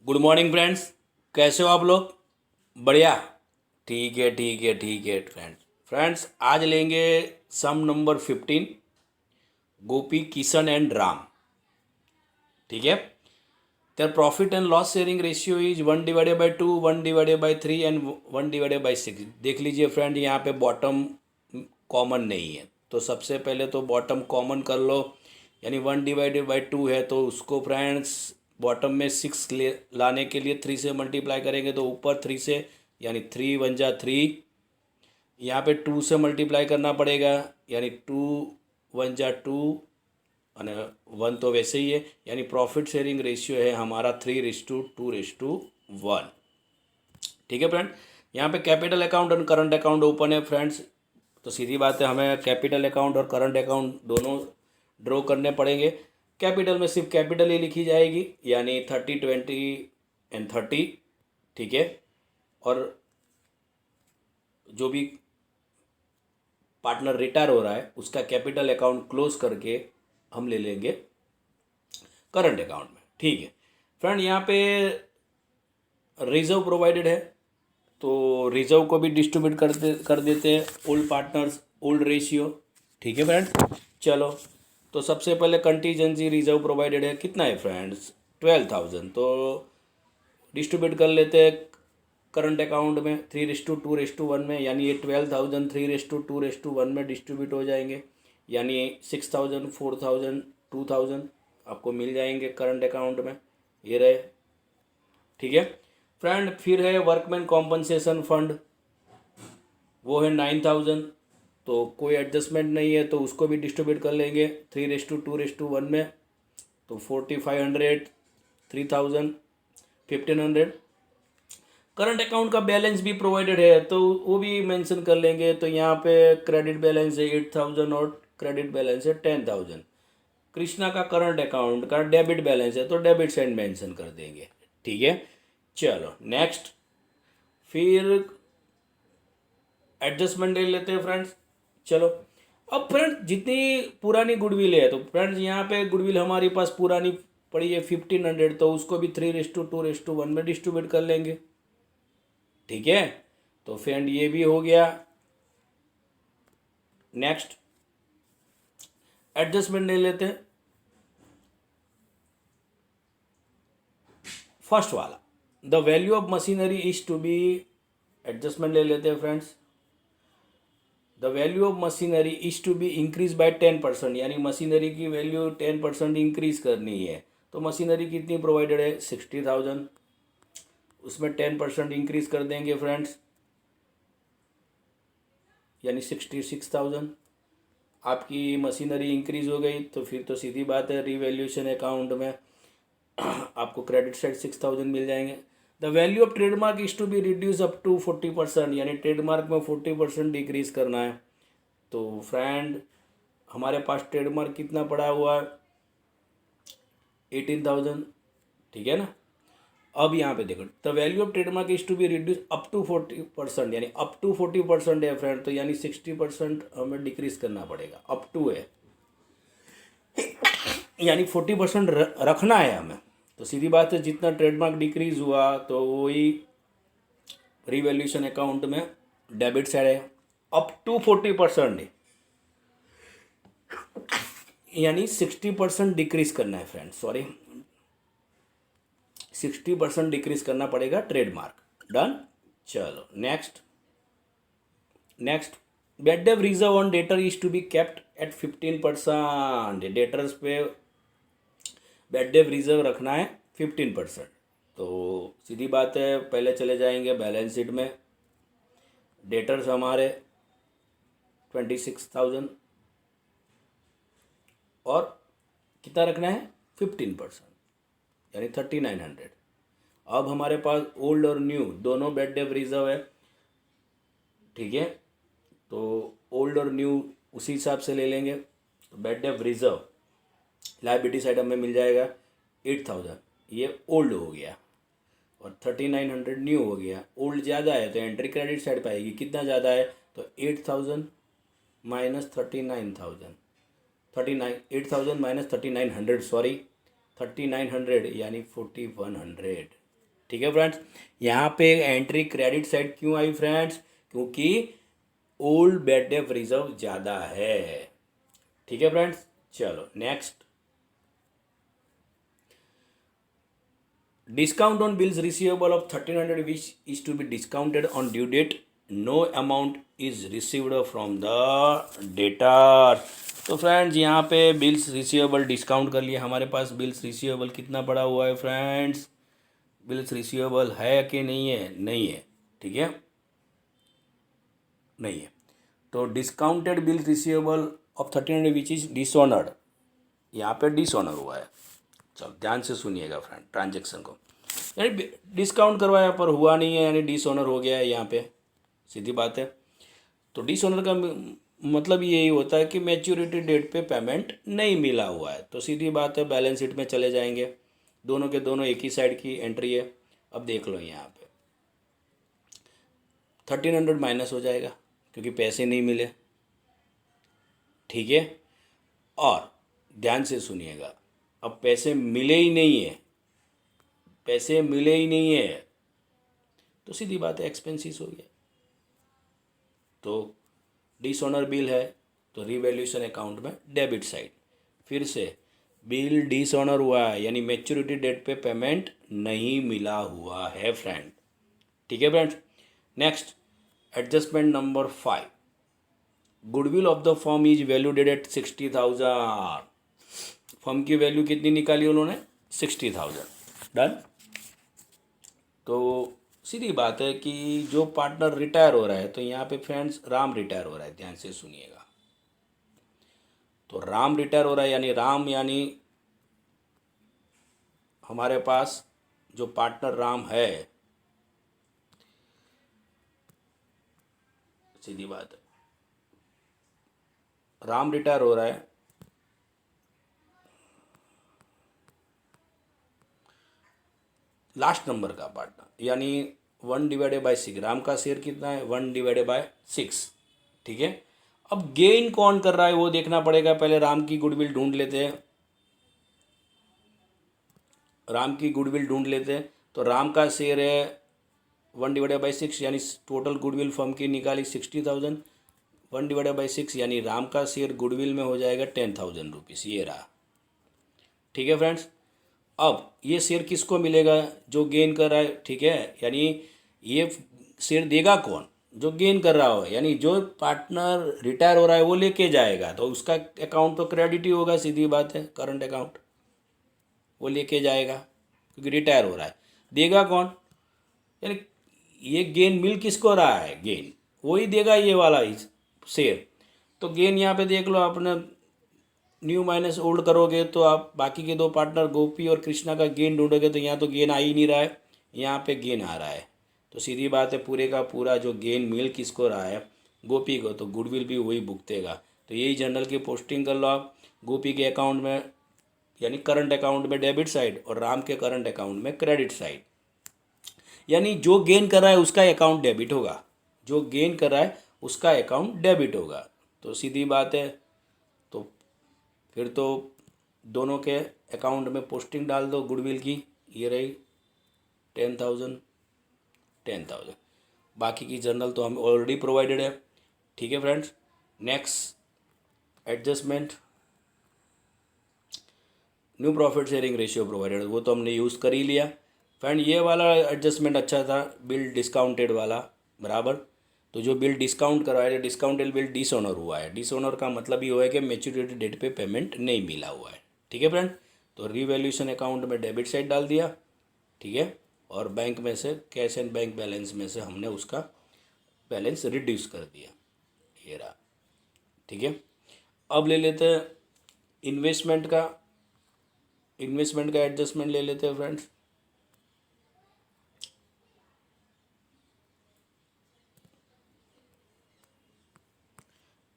Good morning friends. कैसे हो आप लोग? बढ़िया। ठीक है ठीक है ठीक है फ्रेंड्स। आज लेंगे sum number 15, Gopi Kishan and Ram. ठीक है। their profit and loss sharing ratio is 1/2, 1/3 and 1/6। देख लीजिए फ्रेंड, यहाँ पे बॉटम कॉमन नहीं है, तो सबसे पहले तो बॉटम कॉमन कर लो। यानी 1/2 है, तो उसको फ्रेंड्स बॉटम में 6 लाने के लिए 3 से मल्टीप्लाई करेंगे, तो ऊपर 3 से, यानी 3 × 1 = 3। यहाँ पे 2 से मल्टीप्लाई करना पड़ेगा, यानी 2 × 1 = 2, और 1 तो वैसे ही है। यानी प्रॉफिट शेयरिंग रेशियो है हमारा 3:2:1। ठीक है फ्रेंड। यहाँ पे कैपिटल अकाउंट और करंट अकाउंट ओपन है फ्रेंड्स, तो सीधी बात है, हमें कैपिटल अकाउंट और करंट अकाउंट दोनों ड्रॉ करने पड़ेंगे। कैपिटल में सिर्फ कैपिटल ही लिखी जाएगी, यानी 30, 20 एंड 30। ठीक है। और जो भी पार्टनर रिटायर हो रहा है उसका कैपिटल अकाउंट क्लोज करके हम ले लेंगे करंट अकाउंट में। ठीक है फ्रेंड। यहाँ पे रिजर्व प्रोवाइडेड है, तो रिजर्व को भी डिस्ट्रीब्यूट कर देते हैं ओल्ड पार्टनर्स, ओल्ड रेशियो। ठीक है फ्रेंड। चलो, तो सबसे पहले कंटीजेंसी रिजर्व प्रोवाइडेड है, कितना है फ्रेंड्स? 12,000। तो डिस्ट्रीब्यूट कर लेते हैं करंट अकाउंट में 3:2:1 में, यानी ये 12,000 3:2:1 में डिस्ट्रीब्यूट हो जाएंगे, यानी 6,000, 4,000, 2,000 आपको मिल जाएंगे करंट अकाउंट में। ये रहे। ठीक है फ्रेंड। फिर है वर्कमैन कॉम्पनसेशन फंड, वो है 9,000। तो कोई एडजस्टमेंट नहीं है, तो उसको भी डिस्ट्रीब्यूट कर लेंगे 3:2:1 में, तो 4,500, 3,000, 1,500। करंट अकाउंट का बैलेंस भी प्रोवाइडेड है, तो वो भी मेंशन कर लेंगे। तो यहाँ पे क्रेडिट बैलेंस है 8,000 और क्रेडिट बैलेंस है 10,000। कृष्णा का करंट अकाउंट का डेबिट बैलेंस है, तो डेबिट साइड मेंशन कर देंगे। ठीक है। चलो नेक्स्ट, फिर एडजस्टमेंट ले लेते हैं फ्रेंड्स। चलो, अब फ्रेंड्स जितनी पुरानी गुडविल है, तो फ्रेंड्स यहाँ पे गुडविल हमारे पास पुरानी पड़ी है 1,500, तो उसको भी 3:2:1 में डिस्ट्रीब्यूट कर लेंगे। ठीक है। तो फ्रेंड ये भी हो गया। नेक्स्ट एडजस्टमेंट ले लेते हैं, फर्स्ट वाला, the value of machinery is to be. Adjustment ले लेते हैं friends. The value of machinery is to be increase by 10%, यानी मशीनरी की वैल्यू 10% इंक्रीज करनी है। तो मशीनरी कितनी प्रोवाइडेड है? 60,000। उसमें 10% इंक्रीज कर देंगे फ्रेंड्स, यानी 66,000। आपकी मशीनरी इंक्रीज हो गई, तो फिर तो सीधी बात है, रिवैल्यूएशन अकाउंट में आपको क्रेडिट साइड 6,000 मिल जाएंगे। The value of trademark is to be reduce up to 40%, यानी ट्रेडमार्क में 40% डिक्रीज करना है। तो फ्रेंड हमारे पास ट्रेडमार्क कितना पड़ा हुआ है? 18,000। ठीक है ना। अब यहाँ पे देखो, the value of trademark is to be reduce up to 40%, यानी अप टू 40% है फ्रेंड, तो यानी 60% हमें डिक्रीज करना पड़ेगा। अप टू है, यानी 40% रखना है हमें। तो सीधी बात है, जितना ट्रेडमार्क डिक्रीज हुआ तो वही रिवैल्यूएशन अकाउंट में डेबिट साइड है। अप टू 40% है, यानी 60% डिक्रीज करना है फ्रेंड, सॉरी 60% डिक्रीज करना पड़ेगा ट्रेडमार्क। डन। चलो next, bad debt reserve on debtor is to be kept at 15%। Debtors पे बेड डेव रिजर्व रखना है 15%। तो सीधी बात है, पहले चले जाएंगे बैलेंस शीट में। डेटर्स हमारे 26,000 और कितना रखना है? 15%, यानी 3,900। अब हमारे पास ओल्ड और न्यू दोनों बेड डेव रिजर्व है। ठीक है। तो ओल्ड और न्यू उसी हिसाब से ले लेंगे। तो bad debt reserve liability side हमें मिल जाएगा 8,000, ये ओल्ड हो गया, और 3,900 न्यू हो गया। ओल्ड ज़्यादा है तो एंट्री क्रेडिट साइड पाएगी, कितना ज़्यादा है? तो 8,000 माइनस 39,000, 8,000 माइनस 3,900, सॉरी 3,900, यानी 4,100। ठीक है फ्रेंड्स। यहाँ पे एंट्री क्रेडिट साइड क्यों आई फ्रेंड्स? क्योंकि ओल्ड बैड डेट रिजर्व ज़्यादा है। ठीक है फ्रेंड्स, चलो next. Discount on bills receivable of 1300 which is to be discounted on due date. No amount is received from the debtor. तो फ्रेंड्स यहाँ पे बिल्स रिसीवेबल डिस्काउंट कर लिए। हमारे पास बिल्स रिसीवेबल कितना पड़ा हुआ है फ्रेंड्स? बिल्स रिसीवेबल है कि नहीं है? नहीं है। ठीक है, नहीं है। तो discounted bill receivable of 1300 which is dishonoured, यहाँ पे डिसऑनर हुआ है। चलो ध्यान से सुनिएगा फ्रेंड, ट्रांजेक्शन को यानी डिस्काउंट करवाया पर हुआ नहीं है, यानी डिसऑनर हो गया है यहाँ पे, सीधी बात है। तो डिसऑनर का मतलब यही होता है कि मैच्योरिटी डेट पे पेमेंट नहीं मिला हुआ है। तो सीधी बात है, बैलेंस शीट में चले जाएंगे, दोनों के दोनों एक ही साइड की एंट्री है। अब देख लो यहाँ पे 1300 माइनस हो जाएगा क्योंकि पैसे नहीं मिले। ठीक है, और ध्यान से सुनिएगा, अब पैसे मिले ही नहीं है, पैसे मिले ही नहीं है, तो सीधी बात है एक्सपेंसिस हो गया। तो डिसऑनर बिल है तो रिवैल्यूएशन अकाउंट में डेबिट साइड। फिर से बिल डिसऑनर हुआ है यानी मैच्योरिटी डेट पे पेमेंट नहीं मिला हुआ है फ्रेंड। ठीक है friends, next adjustment number 5, goodwill of the firm is valued at 60,000। Firm की वैल्यू कितनी निकाली उन्होंने? 60,000। डन। तो सीधी बात है कि जो पार्टनर रिटायर हो रहा है, तो यहाँ पे फ्रेंड्स राम रिटायर हो रहा है, ध्यान से सुनिएगा। तो राम रिटायर हो रहा है यानी राम यानी हमारे पास जो पार्टनर राम है, सीधी बात है राम रिटायर हो रहा है, लास्ट नंबर का पार्टनर यानी 1/6। राम का शेयर कितना है? 1/6। ठीक है, अब गेन कौन कर रहा है वो देखना पड़ेगा। पहले राम की गुडविल ढूंढ लेते हैं, राम की गुडविल ढूंढ लेते हैं। तो राम का शेयर है 1/6 यानी टोटल गुडविल फर्म की निकाली 60,000। 1/6 यानी राम का शेयर गुडविल में हो जाएगा 10,000 रुपीज़, ये रहा। ठीक है फ्रेंड्स, अब ये शेयर किसको मिलेगा? जो गेन कर रहा है। ठीक है, यानी ये शेयर देगा कौन? जो गेन कर रहा हो, यानी जो पार्टनर रिटायर हो रहा है वो लेके जाएगा, तो उसका अकाउंट तो क्रेडिट ही होगा, सीधी बात है, करंट अकाउंट वो लेके जाएगा क्योंकि रिटायर हो रहा है। देगा कौन? यानी ये गेन मिल किसको रहा है? गेन वही देगा, ये वाला ही शेयर। तो गेन यहाँ पे देख लो, अपने न्यू माइनस ओल्ड करोगे तो आप बाकी के दो पार्टनर गोपी और कृष्णा का गेन ढूंढोगे, तो यहाँ तो गेन आ ही नहीं रहा है, यहाँ पे गेन आ रहा है। तो सीधी बात है, पूरे का पूरा जो गेन मिल किसको रहा है? गोपी को, तो गुडविल भी वही भुगतेगा। तो यही जनरल की पोस्टिंग कर लो आप, गोपी के अकाउंट में यानी करंट अकाउंट में डेबिट साइड, और राम के करंट अकाउंट में क्रेडिट साइड। यानी जो गेन कर रहा है उसका अकाउंट डेबिट होगा, जो गेन कर रहा है उसका अकाउंट डेबिट होगा। तो सीधी बात है, तो फिर तो दोनों के अकाउंट में पोस्टिंग डाल दो गुडविल की, ये रही 10,000 10,000। बाकी की जनरल तो हम ऑलरेडी प्रोवाइडेड है। ठीक है friends, next adjustment new profit sharing ratio provided, वो तो हमने यूज़ कर ही लिया। फ्रेंड ये वाला एडजस्टमेंट अच्छा था, बिल डिस्काउंटेड वाला, बराबर। तो जो बिल डिस्काउंट करवाया है, डिस्काउंटेड बिल डिसऑनर हुआ है। डिसऑनर का मतलब ये हुआ है कि मैच्योरिटी डेट पे पेमेंट नहीं मिला हुआ है। ठीक है फ्रेंड, तो रिवैल्यूएशन अकाउंट में डेबिट साइड डाल दिया। ठीक है, और बैंक में से कैश एंड बैंक बैलेंस में से हमने उसका बैलेंस रिड्यूस कर दिया, ये रहा। ठीक है, अब ले लेते हैं इन्वेस्टमेंट का, इन्वेस्टमेंट का एडजस्टमेंट ले लेते हैं फ्रेंड्स।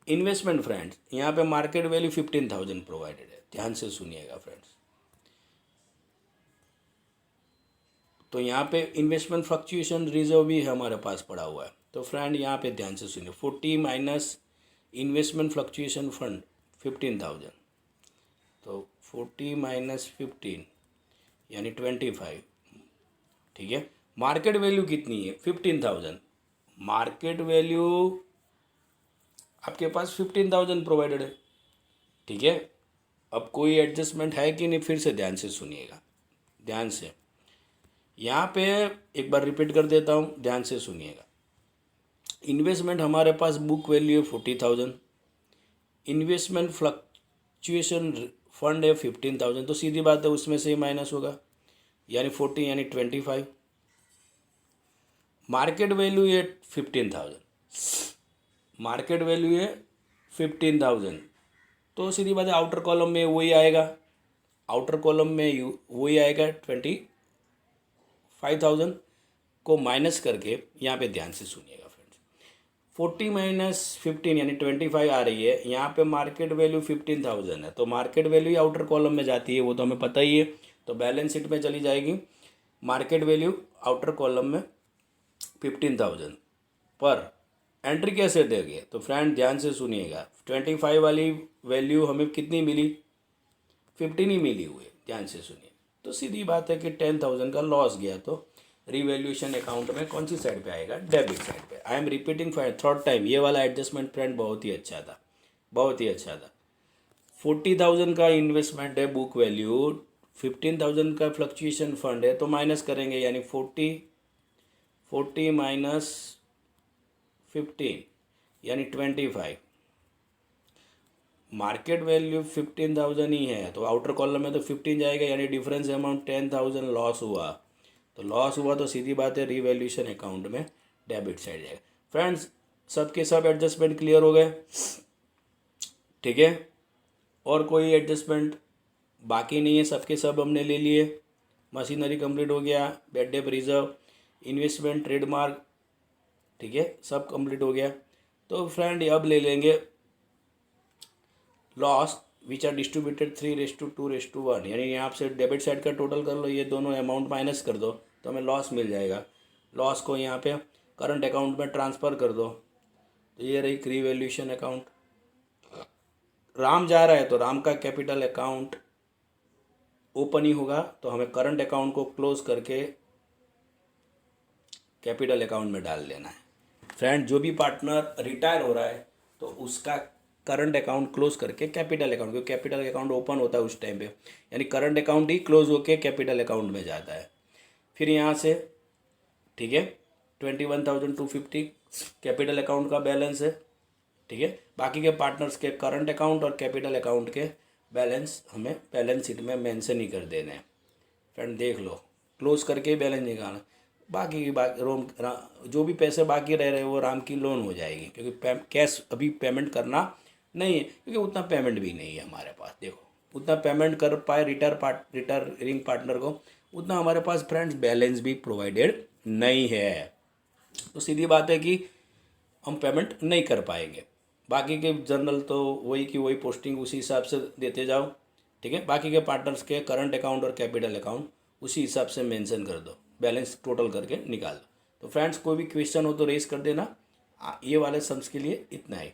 इन्वेस्टमेंट फ्रेंड्स, यहाँ पे मार्केट वैल्यू 15,000 प्रोवाइडेड है, ध्यान से सुनिएगा फ्रेंड्स। तो यहाँ पे इन्वेस्टमेंट फ्लक्चुएशन रिजर्व भी हमारे पास पड़ा हुआ है। तो फ्रेंड यहाँ पे ध्यान से सुनिए, 40 माइनस इन्वेस्टमेंट फ्लक्चुएशन फंड 15,000, तो 40 माइनस 15 यानी 25, ठीक है। मार्केट वैल्यू कितनी है? 15,000। मार्केट वैल्यू आपके पास 15,000 प्रोवाइडेड है, ठीक है। अब कोई एडजस्टमेंट है कि नहीं, फिर से ध्यान से सुनिएगा, ध्यान से। यहाँ पे एक बार रिपीट कर देता हूँ, ध्यान से सुनिएगा। इन्वेस्टमेंट हमारे पास बुक वैल्यू है 40,000, इन्वेस्टमेंट फ्लक्चुएशन फंड है 15,000, तो सीधी बात है उसमें से ही माइनस होगा, यानी 40 यानी 25। मार्केट वैल्यू है 15,000, मार्केट वैल्यू है 15,000, तो सीधी बात है आउटर कॉलम में वही आएगा, आउटर कॉलम में वही आएगा। 25,000 को माइनस करके, यहाँ पे ध्यान से सुनिएगा फ्रेंड्स, 40 माइनस 15 यानी 25 आ रही है। यहाँ पे मार्केट वैल्यू 15,000 है, तो मार्केट वैल्यू आउटर कॉलम में जाती है, वो तो हमें पता ही है, तो बैलेंस शीट में चली जाएगी। मार्केट वैल्यू आउटर कॉलम में 15,000 पर एंट्री कैसे देंगे? तो फ्रेंड ध्यान से सुनिएगा, 25 वाली वैल्यू हमें कितनी मिली? 15 ही मिली हुई है, ध्यान से सुनिए। तो सीधी बात है कि 10,000 का लॉस गया, तो रिवैल्यूएशन अकाउंट में कौन सी साइड पे आएगा? डेबिट साइड पे। I am repeating for third time, ये वाला एडजस्टमेंट फ्रेंड बहुत ही अच्छा था, बहुत ही अच्छा था। 40,000 का इन्वेस्टमेंट है बुक वैल्यू, 15,000 का फ्लक्चुएशन फंड है, तो माइनस करेंगे, यानी 40 माइनस 15 यानी 25। मार्केट वैल्यू 15,000 ही है, तो आउटर कॉलम में तो 15 जाएगा, यानी डिफरेंस अमाउंट 10,000 लॉस हुआ। तो लॉस हुआ तो सीधी बात है रिवैल्यूएशन अकाउंट में डेबिट साइड जाएगा। फ्रेंड्स सबके सब एडजस्टमेंट क्लियर हो गए, ठीक है। और कोई एडजस्टमेंट बाकी नहीं है, सबके सब हमने ले लिए। मशीनरी कंप्लीट हो गया, bad debt reserve, investment, trademark, ठीक है, सब कंप्लीट हो गया। तो फ्रेंड अब ले लेंगे लॉस विच आर डिस्ट्रीब्यूटेड 3:2:1, यानी यहाँ से डेबिट साइड का टोटल कर लो, ये दोनों अमाउंट माइनस कर दो तो हमें लॉस मिल जाएगा। लॉस को यहाँ पे करंट अकाउंट में ट्रांसफ़र कर दो, तो ये रही रिवैल्यूएशन अकाउंट। राम जा रहा है तो राम का कैपिटल अकाउंट ओपन ही होगा, तो हमें करंट अकाउंट को क्लोज करके कैपिटल अकाउंट में डाल लेना है। फ्रेंड जो भी पार्टनर रिटायर हो रहा है तो उसका करंट अकाउंट क्लोज करके कैपिटल अकाउंट, क्योंकि कैपिटल अकाउंट ओपन होता है उस टाइम पे, यानी करंट अकाउंट ही क्लोज होके कैपिटल अकाउंट में जाता है। फिर यहाँ से, ठीक है, 21,250 कैपिटल अकाउंट का बैलेंस है, ठीक है। बाकी के पार्टनर्स के करंट अकाउंट और कैपिटल अकाउंट के बैलेंस हमें बैलेंस शीट में मेंशन ही कर देने हैं। फ्रेंड देख लो, क्लोज करके बैलेंस निकालना, जो भी पैसे बाकी रह रहे वो राम की लोन हो जाएगी, क्योंकि कैश अभी पेमेंट करना नहीं है, क्योंकि उतना पेमेंट भी नहीं है हमारे पास। देखो उतना पेमेंट कर पाए रिटायरिंग पार्टनर को, उतना हमारे पास फ्रेंड्स बैलेंस भी प्रोवाइडेड नहीं है, तो सीधी बात है कि हम पेमेंट नहीं कर पाएंगे। बाकी के जनरल तो वही की वही पोस्टिंग उसी हिसाब से देते जाओ, ठीक है। बाकी के पार्टनर्स के करंट अकाउंट और कैपिटल अकाउंट उसी हिसाब से मेंशन कर दो, बैलेंस टोटल करके निकाल दो। तो फ्रेंड्स कोई भी क्वेश्चन हो तो रेज कर देना। ये वाले सम्स के लिए इतना ही।